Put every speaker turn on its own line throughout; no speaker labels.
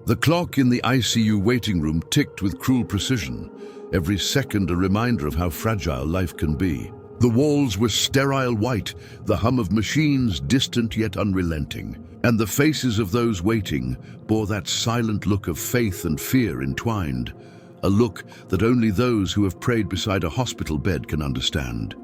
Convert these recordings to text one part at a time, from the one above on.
The clock in the ICU waiting room ticked with cruel precision, every second a reminder of how fragile life can be. The walls were sterile white, the hum of machines distant yet unrelenting, and the faces of those waiting bore that silent look of faith and fear entwined, a look that only those who have prayed beside a hospital bed can understand.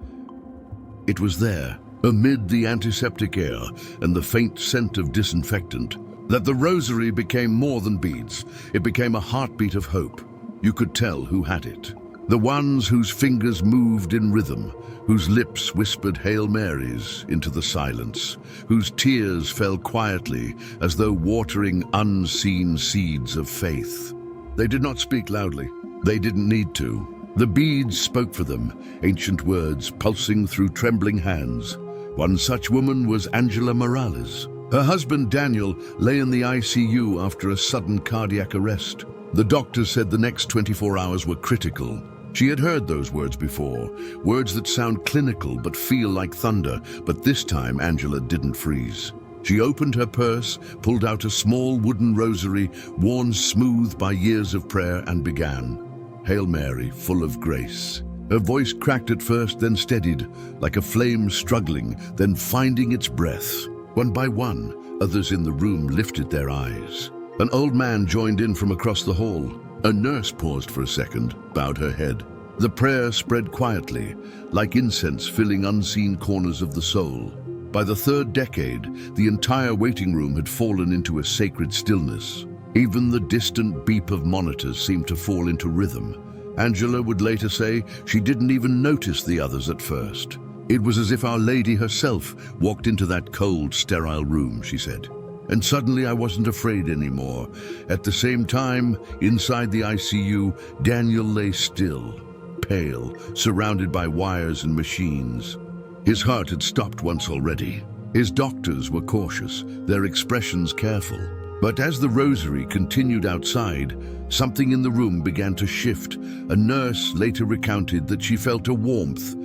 It was there, amid the antiseptic air and the faint scent of disinfectant, that the rosary became more than beads. It became a heartbeat of hope. You could tell who had it. The ones whose fingers moved in rhythm, whose lips whispered Hail Marys into the silence, whose tears fell quietly as though watering unseen seeds of faith. They did not speak loudly. They didn't need to. The beads spoke for them, ancient words pulsing through trembling hands. One such woman was Angela Morales. Her husband Daniel lay in the ICU after a sudden cardiac arrest. The doctors said the next 24 hours were critical. She had heard those words before, words that sound clinical but feel like thunder, but this time Angela didn't freeze. She opened her purse, pulled out a small wooden rosary, worn smooth by years of prayer, and began. Hail Mary, full of grace. Her voice cracked at first, then steadied, like a flame struggling, then finding its breath. One by one, others in the room lifted their eyes. An old man joined in from across the hall. A nurse paused for a second, bowed her head. The prayer spread quietly, like incense filling unseen corners of the soul. By the third decade, the entire waiting room had fallen into a sacred stillness. Even the distant beep of monitors seemed to fall into rhythm. Angela would later say she didn't even notice the others at first. It was as if Our Lady herself walked into that cold, sterile room, she said. And suddenly I wasn't afraid anymore. At the same time, inside the ICU, Daniel lay still, pale, surrounded by wires and machines. His heart had stopped once already. His doctors were cautious, their expressions careful. But as the rosary continued outside, something in the room began to shift. A nurse later recounted that she felt a warmth,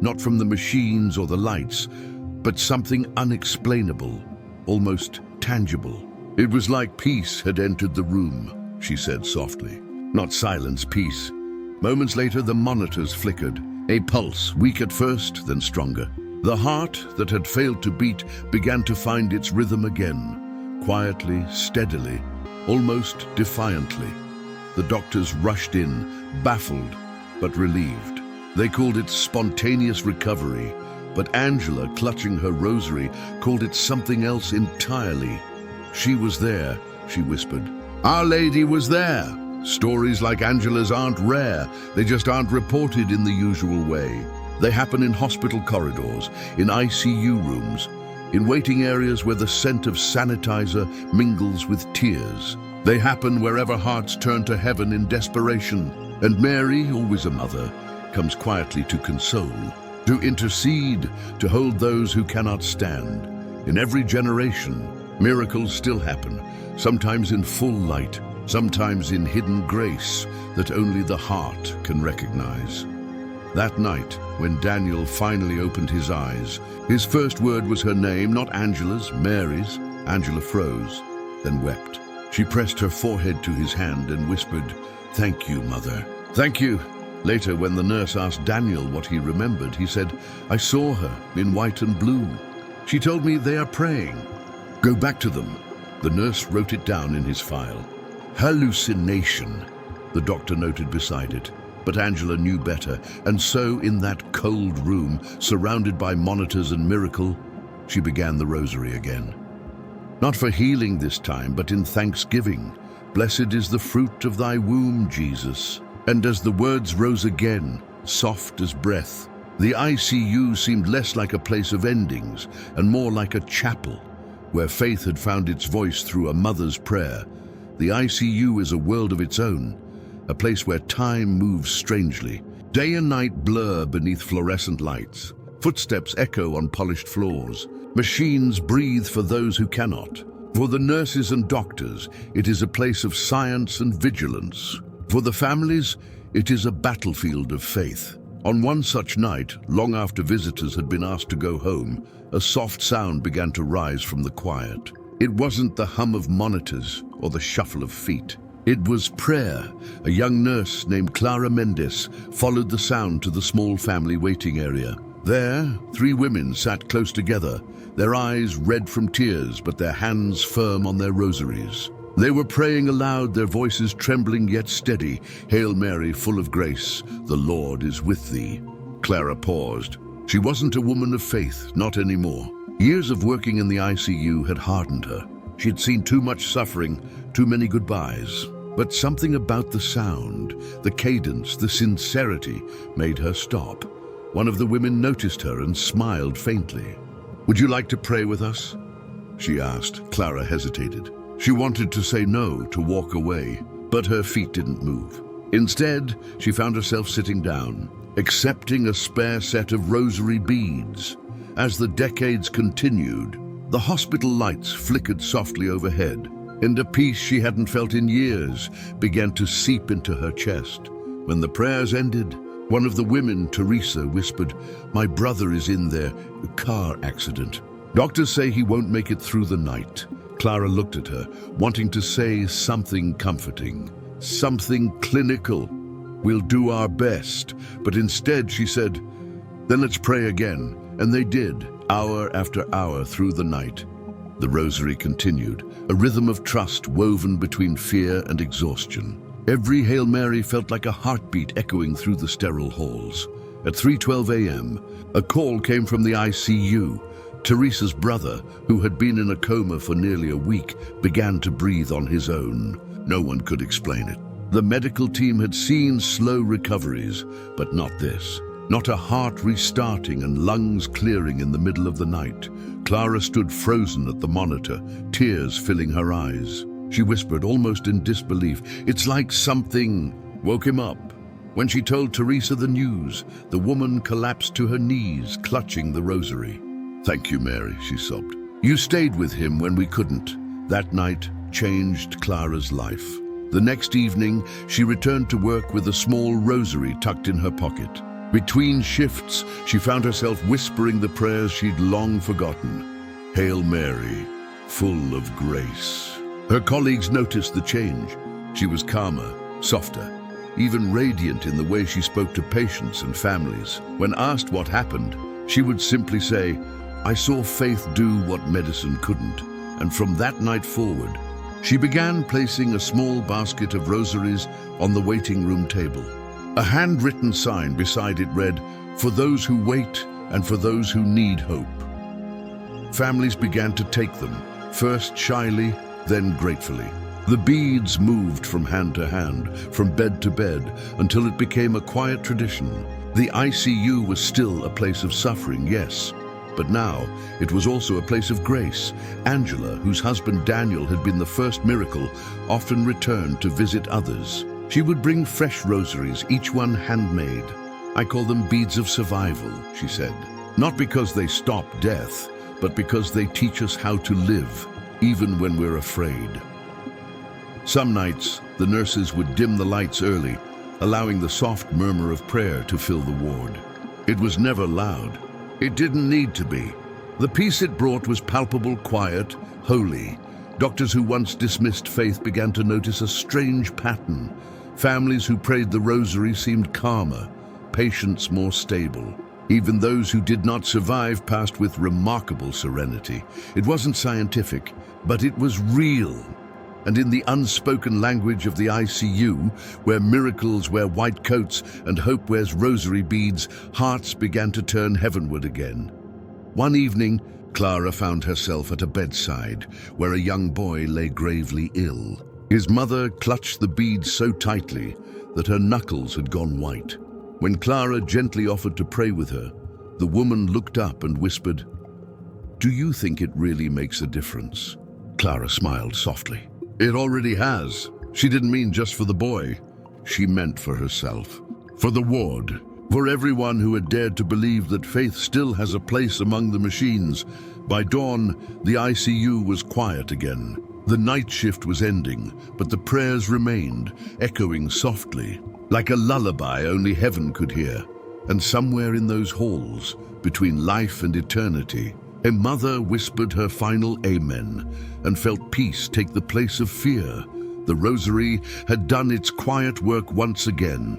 not from the machines or the lights, but something unexplainable, almost tangible. It was like peace had entered the room, she said softly. Not silence, peace. Moments later, the monitors flickered. A pulse, weak at first, then stronger. The heart that had failed to beat began to find its rhythm again, quietly, steadily, almost defiantly. The doctors rushed in, baffled but relieved. They called it spontaneous recovery, but Angela, clutching her rosary, called it something else entirely. She was there, she whispered. Our Lady was there. Stories like Angela's aren't rare. They just aren't reported in the usual way. They happen in hospital corridors, in ICU rooms, in waiting areas where the scent of sanitizer mingles with tears. They happen wherever hearts turn to heaven in desperation. And Mary, always a mother, comes quietly to console, to intercede, to hold those who cannot stand. In every generation, miracles still happen, sometimes in full light, sometimes in hidden grace that only the heart can recognize. That night, when Daniel finally opened his eyes, his first word was her name, not Angela's, Mary's. Angela froze, then wept. She pressed her forehead to his hand and whispered, "Thank you, Mother." "Thank you." Later, when the nurse asked Daniel what he remembered, he said, "I saw her in white and blue. She told me they are praying." "Go back to them." The nurse wrote it down in his file. "Hallucination," the doctor noted beside it. But Angela knew better, and so in that cold room, surrounded by monitors and miracle, she began the rosary again. Not for healing this time, but in thanksgiving. "Blessed is the fruit of thy womb, Jesus." And as the words rose again, soft as breath, the ICU seemed less like a place of endings and more like a chapel, where faith had found its voice through a mother's prayer. The ICU is a world of its own, a place where time moves strangely. Day and night blur beneath fluorescent lights. Footsteps echo on polished floors. Machines breathe for those who cannot. For the nurses and doctors, it is a place of science and vigilance. For the families, it is a battlefield of faith. On one such night, long after visitors had been asked to go home, a soft sound began to rise from the quiet. It wasn't the hum of monitors. or the shuffle of feet. It was prayer. A young nurse named Clara Mendes followed the sound to the small family waiting area. There, 3 women sat close together, their eyes red from tears, but their hands firm on their rosaries. They were praying aloud, their voices trembling yet steady. "Hail Mary, full of grace, the Lord is with thee." Clara paused. She wasn't a woman of faith, not anymore. Years of working in the ICU had hardened her. She had seen too much suffering, too many goodbyes. But something about the sound, the cadence, the sincerity made her stop. One of the women noticed her and smiled faintly. "Would you like to pray with us?" she asked. Clara hesitated. She wanted to say no, to walk away, but her feet didn't move. Instead, she found herself sitting down, accepting a spare set of rosary beads. As the decades continued, the hospital lights flickered softly overhead, and a peace she hadn't felt in years began to seep into her chest. When the prayers ended, one of the women, Teresa, whispered, "My brother is in their car accident. Doctors say he won't make it through the night." Clara looked at her, wanting to say something comforting, something clinical. "We'll do our best." But instead she said, "Then let's pray again." And they did, hour after hour through the night. The rosary continued, a rhythm of trust woven between fear and exhaustion. Every Hail Mary felt like a heartbeat echoing through the sterile halls. At 3:12 a.m., a call came from the ICU. Teresa's brother, who had been in a coma for nearly a week, began to breathe on his own. No one could explain it. The medical team had seen slow recoveries, but not this. Not a heart restarting and lungs clearing in the middle of the night. Clara stood frozen at the monitor, tears filling her eyes. She whispered, almost in disbelief, "It's like something woke him up." When she told Teresa the news, the woman collapsed to her knees, clutching the rosary. "Thank you, Mary," she sobbed. "You stayed with him when we couldn't." That night changed Clara's life. The next evening, she returned to work with a small rosary tucked in her pocket. Between shifts, she found herself whispering the prayers she'd long forgotten. "Hail Mary, full of grace." Her colleagues noticed the change. She was calmer, softer, even radiant in the way she spoke to patients and families. When asked what happened, she would simply say, "I saw faith do what medicine couldn't." And from that night forward, she began placing a small basket of rosaries on the waiting room table. A handwritten sign beside it read, "For those who wait and for those who need hope." Families began to take them, first shyly, then gratefully. The beads moved from hand to hand, from bed to bed, until it became a quiet tradition. The ICU was still a place of suffering, yes, but now it was also a place of grace. Angela, whose husband Daniel had been the first miracle, often returned to visit others. She would bring fresh rosaries, each one handmade. "I call them beads of survival," she said. "Not because they stop death, but because they teach us how to live, even when we're afraid." Some nights, the nurses would dim the lights early, allowing the soft murmur of prayer to fill the ward. It was never loud. It didn't need to be. The peace it brought was palpable, quiet, holy. Doctors who once dismissed faith began to notice a strange pattern. Families who prayed the rosary seemed calmer, patients more stable. Even those who did not survive passed with remarkable serenity. It wasn't scientific, but it was real. And in the unspoken language of the ICU, where miracles wear white coats and hope wears rosary beads, hearts began to turn heavenward again. One evening, Clara found herself at a bedside where a young boy lay gravely ill. His mother clutched the beads so tightly that her knuckles had gone white. When Clara gently offered to pray with her, the woman looked up and whispered, "Do you think it really makes a difference?" Clara smiled softly. "It already has." She didn't mean just for the boy. She meant for herself, for the ward, for everyone who had dared to believe that faith still has a place among the machines. By dawn, the ICU was quiet again. The night shift was ending, but the prayers remained, echoing softly, like a lullaby only heaven could hear. And somewhere in those halls, between life and eternity, A mother whispered her final amen and felt peace take the place of fear. The Rosary had done its quiet work once again.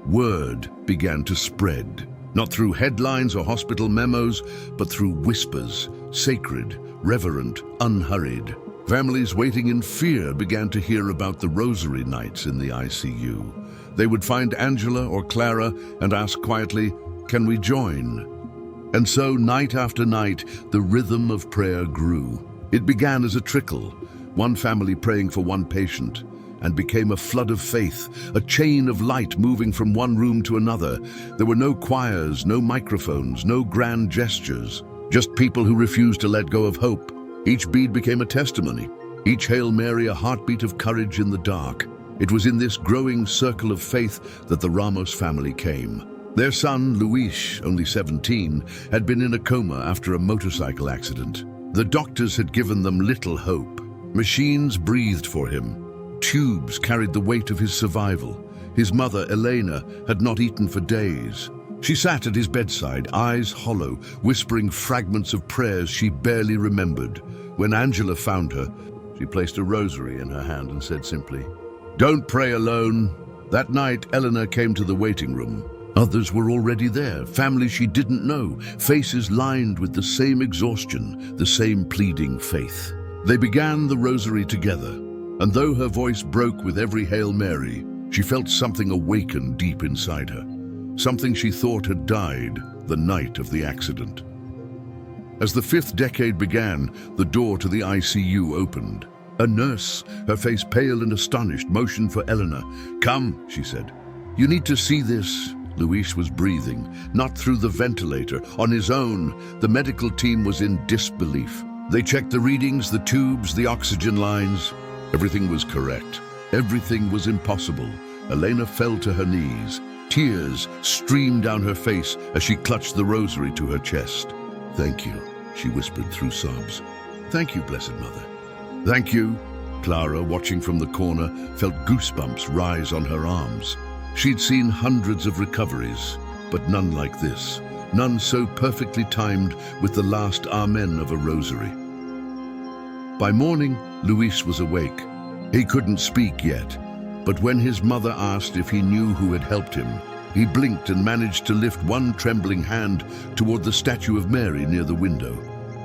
Word began to spread, not through headlines or hospital memos, but through whispers, sacred, reverent, unhurried. Families waiting in fear began to hear about the Rosary nights in the ICU. They would find Angela or Clara and ask quietly, "Can we join?" And so, night after night, the rhythm of prayer grew. It began as a trickle, one family praying for one patient, and became a flood of faith, a chain of light moving from one room to another. There were no choirs, no microphones, no grand gestures, just people who refused to let go of hope. Each bead became a testimony, each Hail Mary a heartbeat of courage in the dark. It was in this growing circle of faith that the Ramos family came. Their son, Luis, only 17, had been in a coma after a motorcycle accident. The doctors had given them little hope. Machines breathed for him. Tubes carried the weight of his survival. His mother, Elena, had not eaten for days. She sat at his bedside, eyes hollow, whispering fragments of prayers she barely remembered. When Angela found her, she placed a rosary in her hand and said simply, "Don't pray alone." That night, Eleanor came to the waiting room. Others were already there, families she didn't know, faces lined with the same exhaustion, the same pleading faith. They began the rosary together, and though her voice broke with every Hail Mary, she felt something awaken deep inside her, something she thought had died the night of the accident. As the 5th decade began, the door to the ICU opened. A nurse, her face pale and astonished, motioned for Eleanor. "Come," she said. "You need to see this." Luis was breathing, not through the ventilator, on his own. The medical team was in disbelief. They checked the readings, the tubes, the oxygen lines. Everything was correct. Everything was impossible. Elena fell to her knees. Tears streamed down her face as she clutched the rosary to her chest. "Thank you," she whispered through sobs. "Thank you, Blessed Mother." "Thank you." Clara, watching from the corner, felt goosebumps rise on her arms. She'd seen hundreds of recoveries, but none like this. None so perfectly timed with the last Amen of a rosary. By morning, Luis was awake. He couldn't speak yet, but when his mother asked if he knew who had helped him, he blinked and managed to lift one trembling hand toward the statue of Mary near the window.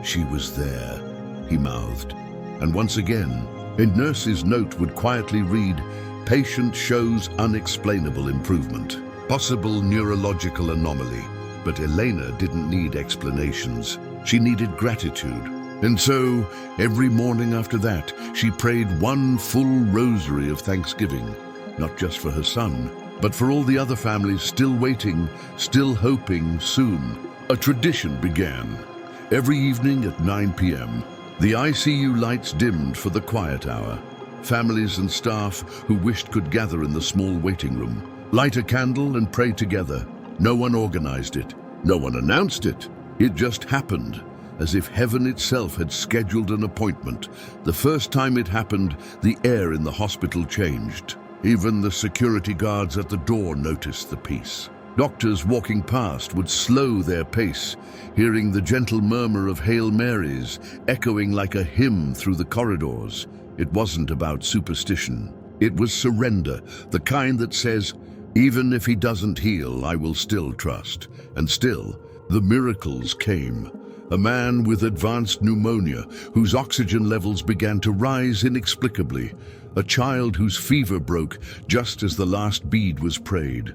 "She was there," he mouthed. And once again, a nurse's note would quietly read, "Patient shows unexplainable improvement. Possible neurological anomaly." But Elena didn't need explanations. She needed gratitude. And so, every morning after that, she prayed one full rosary of thanksgiving, not just for her son, but for all the other families still waiting, still hoping soon. A tradition began. Every evening at 9 p.m., the ICU lights dimmed for the quiet hour. Families and staff who wished could gather in the small waiting room, light a candle and pray together. No one organized it. No one announced it. It just happened, as if heaven itself had scheduled an appointment. The first time it happened, the air in the hospital changed. Even the security guards at the door noticed the peace. Doctors walking past would slow their pace, hearing the gentle murmur of Hail Marys echoing like a hymn through the corridors. It wasn't about superstition. It was surrender, the kind that says, "Even if he doesn't heal, I will still trust." And still, the miracles came. A man with advanced pneumonia, whose oxygen levels began to rise inexplicably. A child whose fever broke just as the last bead was prayed.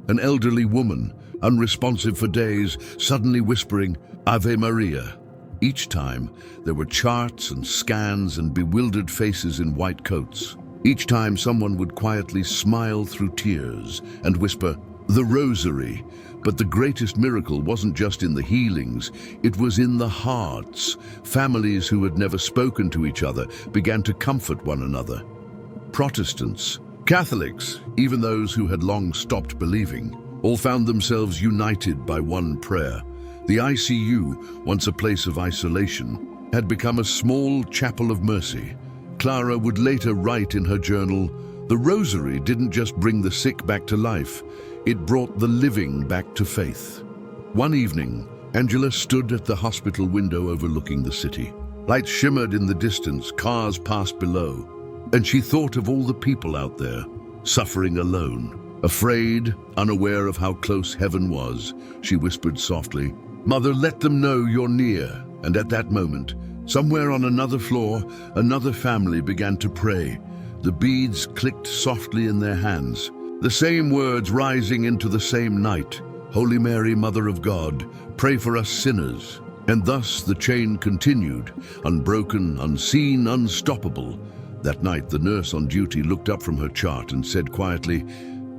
An elderly woman, unresponsive for days, suddenly whispering, "Ave Maria." Each time, there were charts and scans and bewildered faces in white coats. Each time, someone would quietly smile through tears and whisper, "The Rosary." But the greatest miracle wasn't just in the healings, it was in the hearts. Families who had never spoken to each other began to comfort one another. Protestants, Catholics, even those who had long stopped believing, all found themselves united by one prayer. The ICU, once a place of isolation, had become a small chapel of mercy. Clara would later write in her journal, "The Rosary didn't just bring the sick back to life, it brought the living back to faith." One evening, Angela stood at the hospital window overlooking the city. Lights shimmered in the distance, cars passed below, and she thought of all the people out there, suffering alone. Afraid, unaware of how close heaven was, she whispered softly, "Mother, let them know you're near." And at that moment, somewhere on another floor, another family began to pray. The beads clicked softly in their hands, the same words rising into the same night. "Holy Mary, Mother of God, pray for us sinners." And thus the chain continued, unbroken, unseen, unstoppable. That night, the nurse on duty looked up from her chart and said quietly,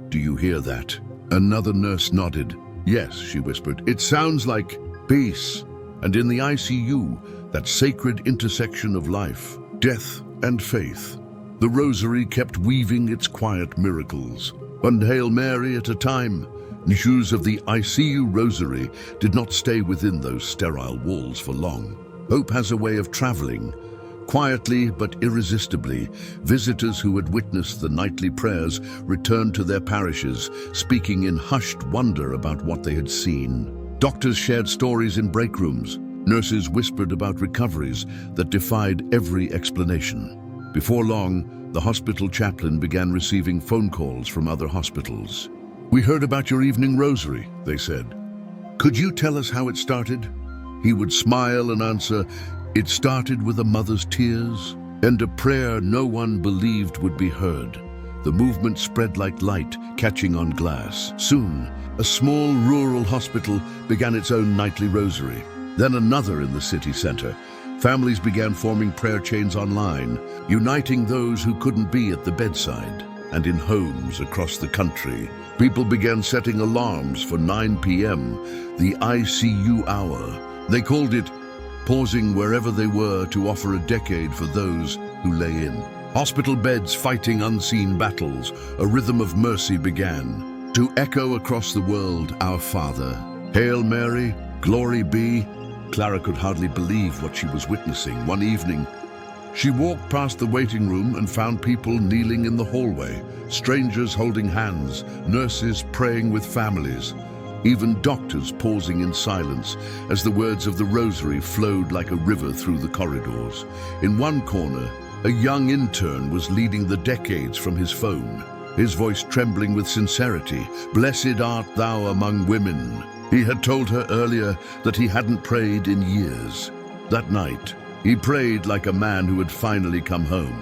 "Do you hear that?" Another nurse nodded. "Yes," she whispered, "it sounds like peace." And in the ICU, that sacred intersection of life, death, and faith, the Rosary kept weaving its quiet miracles. One Hail Mary at a time. Issues of the ICU Rosary did not stay within those sterile walls for long. Hope has a way of traveling. Quietly but irresistibly, visitors who had witnessed the nightly prayers returned to their parishes, speaking in hushed wonder about what they had seen. Doctors shared stories in break rooms. Nurses whispered about recoveries that defied every explanation. Before long, the hospital chaplain began receiving phone calls from other hospitals. "We heard about your evening rosary," they said. "Could you tell us how it started?" He would smile and answer, "It started with a mother's tears and a prayer no one believed would be heard." The movement spread like light, catching on glass. Soon, a small rural hospital began its own nightly rosary. Then another in the city center. Families began forming prayer chains online, uniting those who couldn't be at the bedside. And in homes across the country, people began setting alarms for 9 p.m., the ICU hour. They called it pausing wherever they were to offer a decade for those who lay in. Hospital beds fighting unseen battles, a rhythm of mercy began to echo across the world, Our Father. Hail Mary, glory be. Clara could hardly believe what she was witnessing. One evening, she walked past the waiting room and found people kneeling in the hallway, strangers holding hands, nurses praying with families, even doctors pausing in silence as the words of the Rosary flowed like a river through the corridors. In one corner, a young intern was leading the decades from his phone, his voice trembling with sincerity. "Blessed art thou among women." He had told her earlier that he hadn't prayed in years. That night, he prayed like a man who had finally come home.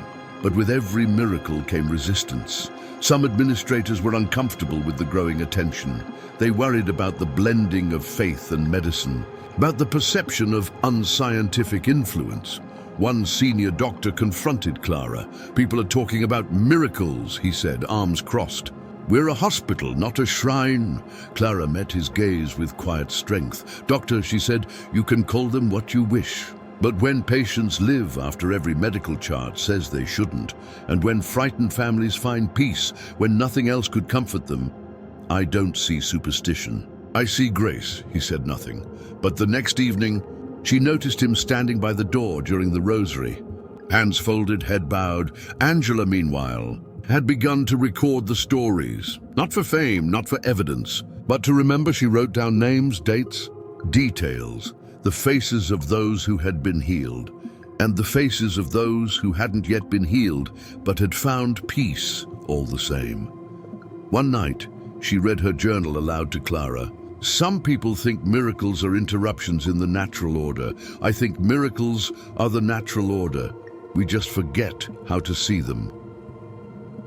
But with every miracle came resistance. Some administrators were uncomfortable with the growing attention. They worried about the blending of faith and medicine, about the perception of unscientific influence. One senior doctor confronted Clara. "People are talking about miracles," he said, arms crossed. "We're a hospital, not a shrine." Clara met his gaze with quiet strength. "Doctor," she said, "you can call them what you wish. But when patients live after every medical chart says they shouldn't, and when frightened families find peace when nothing else could comfort them, I don't see superstition. I see grace." He said nothing. But the next evening, she noticed him standing by the door during the rosary. Hands folded, head bowed. Angela, meanwhile, had begun to record the stories. Not for fame, not for evidence, but to remember. She wrote down names, dates, details, the faces of those who had been healed, and the faces of those who hadn't yet been healed, but had found peace all the same. One night, she read her journal aloud to Clara. "Some people think miracles are interruptions in the natural order. I think miracles are the natural order. We just forget how to see them."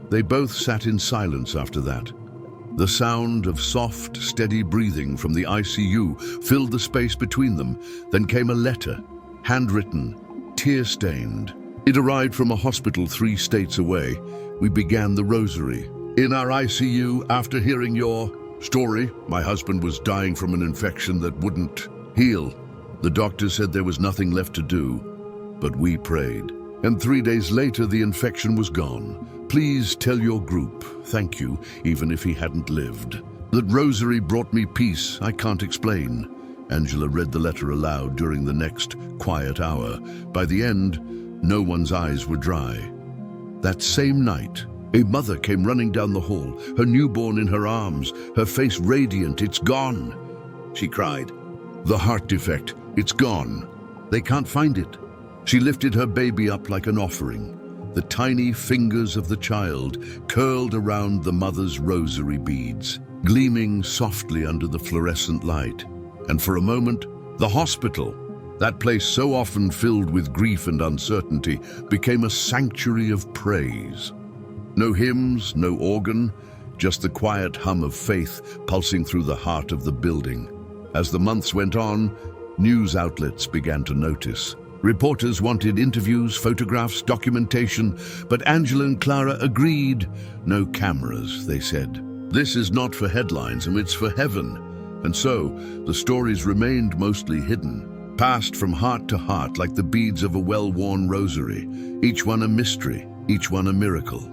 They both sat in silence after that. The sound of soft, steady breathing from the ICU filled the space between them. Then came a letter, handwritten, tear-stained. It arrived from a hospital 3 states away. "We began the rosary. In our ICU, after hearing your story, my husband was dying from an infection that wouldn't heal. The doctor said there was nothing left to do, but we prayed. And 3 days later, the infection was gone. Please tell your group, thank you, even if he hadn't lived. That rosary brought me peace I can't explain." Angela read the letter aloud during the next quiet hour. By the end, no one's eyes were dry. That same night, a mother came running down the hall, her newborn in her arms, her face radiant. "It's gone," she cried. The heart defect, it's gone. They can't find it. She lifted her baby up like an offering. The tiny fingers of the child curled around the mother's rosary beads, gleaming softly under the fluorescent light. And for a moment, the hospital, that place so often filled with grief and uncertainty, became a sanctuary of praise. No hymns, no organ, just the quiet hum of faith pulsing through the heart of the building. As the months went on, news outlets began to notice. Reporters wanted interviews, photographs, documentation, but Angela and Clara agreed. No cameras, they said. This is not for headlines, and it's for heaven. And so, the stories remained mostly hidden, passed from heart to heart like the beads of a well-worn rosary, each one a mystery, each one a miracle.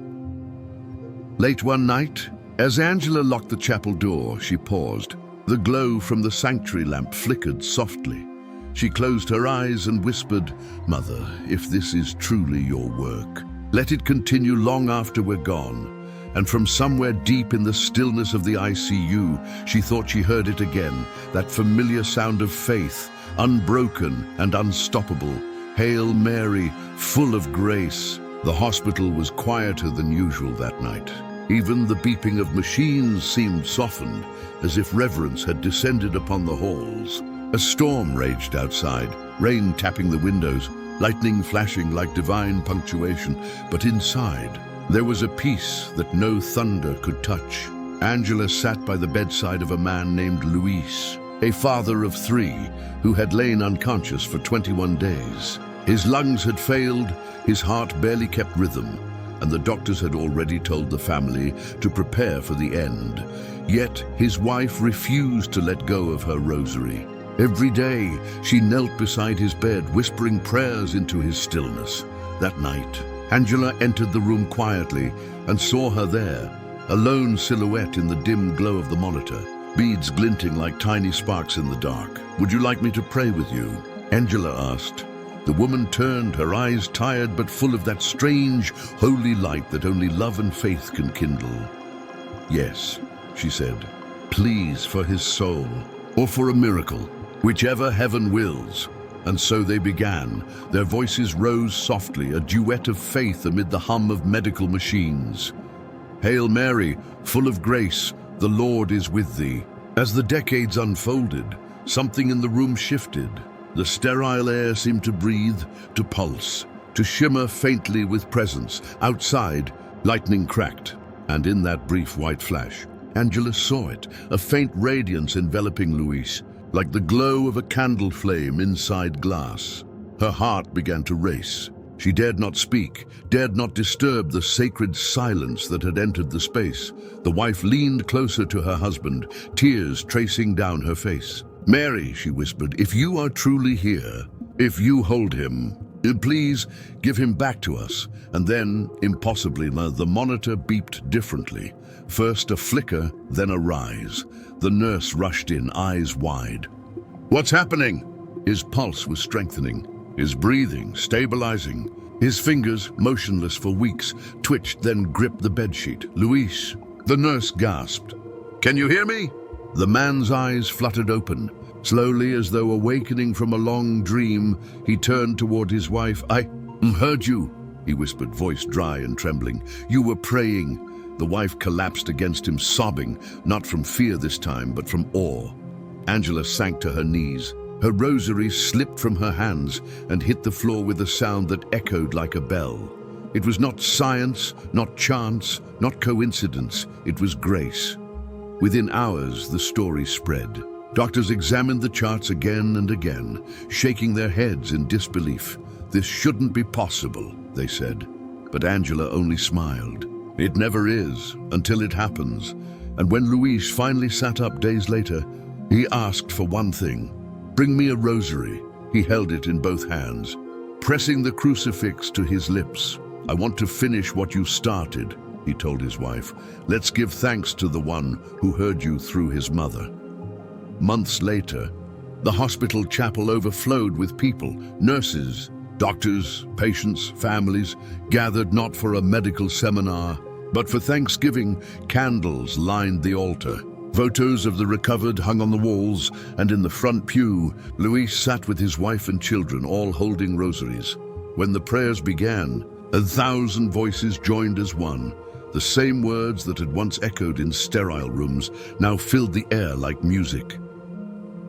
Late one night, as Angela locked the chapel door, she paused. The glow from the sanctuary lamp flickered softly. She closed her eyes and whispered, "Mother, if this is truly your work, let it continue long after we're gone." And from somewhere deep in the stillness of the ICU, she thought she heard it again, that familiar sound of faith, unbroken and unstoppable. Hail Mary, full of grace. The hospital was quieter than usual that night. Even the beeping of machines seemed softened, as if reverence had descended upon the halls. A storm raged outside, rain tapping the windows, lightning flashing like divine punctuation. But inside, there was a peace that no thunder could touch. Angela sat by the bedside of a man named Luis, a father of 3 who had lain unconscious for 21 days. His lungs had failed, his heart barely kept rhythm, and the doctors had already told the family to prepare for the end. Yet his wife refused to let go of her rosary. Every day, she knelt beside his bed, whispering prayers into his stillness. That night, Angela entered the room quietly and saw her there, a lone silhouette in the dim glow of the monitor, beads glinting like tiny sparks in the dark. "Would you like me to pray with you?" Angela asked. The woman turned, her eyes tired but full of that strange, holy light that only love and faith can kindle. "Yes," she said, "please for his soul, or for a miracle, whichever heaven wills." And so they began. Their voices rose softly, a duet of faith amid the hum of medical machines. "Hail Mary, full of grace, the Lord is with thee." As the decades unfolded, something in the room shifted. The sterile air seemed to breathe, to pulse, to shimmer faintly with presence. Outside, lightning cracked, and in that brief white flash, Angela saw it, a faint radiance enveloping Luis, like the glow of a candle flame inside glass. Her heart began to race. She dared not speak, dared not disturb the sacred silence that had entered the space. The wife leaned closer to her husband, tears tracing down her face. "Mary," she whispered, "if you are truly here, if you hold him, please give him back to us." And then, impossibly, the monitor beeped differently. First a flicker, then a rise. The nurse rushed in, eyes wide. "What's happening?" His pulse was strengthening, his breathing stabilizing. His fingers, motionless for weeks, twitched, then gripped the bedsheet. "Luis," the nurse gasped. "Can you hear me?" The man's eyes fluttered open. Slowly, as though awakening from a long dream, he turned toward his wife. "I heard you," he whispered, voice dry and trembling. "You were praying." The wife collapsed against him, sobbing, not from fear this time, but from awe. Angela sank to her knees. Her rosary slipped from her hands and hit the floor with a sound that echoed like a bell. It was not science, not chance, not coincidence. It was grace. Within hours, the story spread. Doctors examined the charts again and again, shaking their heads in disbelief. "This shouldn't be possible," they said. But Angela only smiled. "It never is, until it happens." And when Luis finally sat up days later, he asked for one thing. "Bring me a rosary." He held it in both hands, pressing the crucifix to his lips. "I want to finish what you started," he told his wife. "Let's give thanks to the one who heard you through his mother." Months later, the hospital chapel overflowed with people, nurses, doctors, patients, families, gathered not for a medical seminar, but for Thanksgiving. Candles lined the altar. Photos of the recovered hung on the walls, and in the front pew, Luis sat with his wife and children, all holding rosaries. When the prayers began, 1,000 voices joined as one. The same words that had once echoed in sterile rooms now filled the air like music.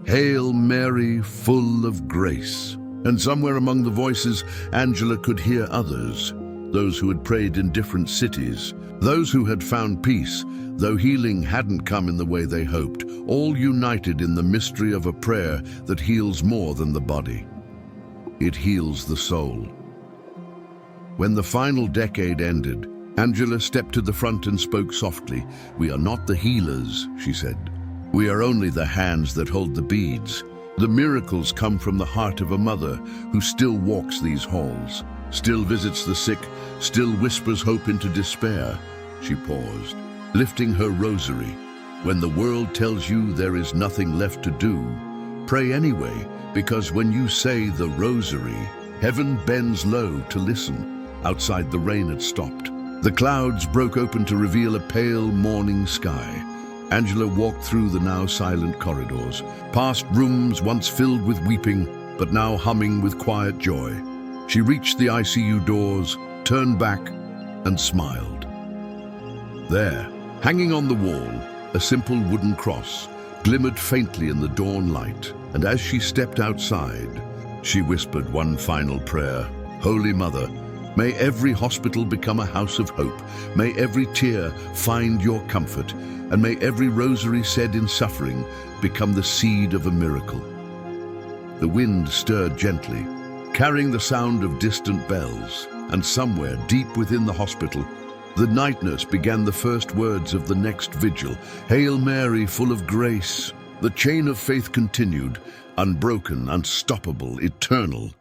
Hail Mary, full of grace. And somewhere among the voices, Angela could hear others, those who had prayed in different cities, those who had found peace, though healing hadn't come in the way they hoped, all united in the mystery of a prayer that heals more than the body. It heals the soul. When the final decade ended, Angela stepped to the front and spoke softly. "We are not the healers," she said. "We are only the hands that hold the beads. The miracles come from the heart of a mother who still walks these halls, still visits the sick, still whispers hope into despair." She paused, lifting her rosary. "When the world tells you there is nothing left to do, pray anyway, because when you say the rosary, heaven bends low to listen." Outside, the rain had stopped. The clouds broke open to reveal a pale morning sky. Angela walked through the now silent corridors, past rooms once filled with weeping, but now humming with quiet joy. She reached the ICU doors, turned back, and smiled. There, hanging on the wall, a simple wooden cross glimmered faintly in the dawn light, and as she stepped outside, she whispered one final prayer. "Holy Mother, may every hospital become a house of hope. May every tear find your comfort, and may every rosary said in suffering become the seed of a miracle." The wind stirred gently, carrying the sound of distant bells, and somewhere deep within the hospital, the night nurse began the first words of the next vigil. "Hail Mary, full of grace." The chain of faith continued, unbroken, unstoppable, eternal.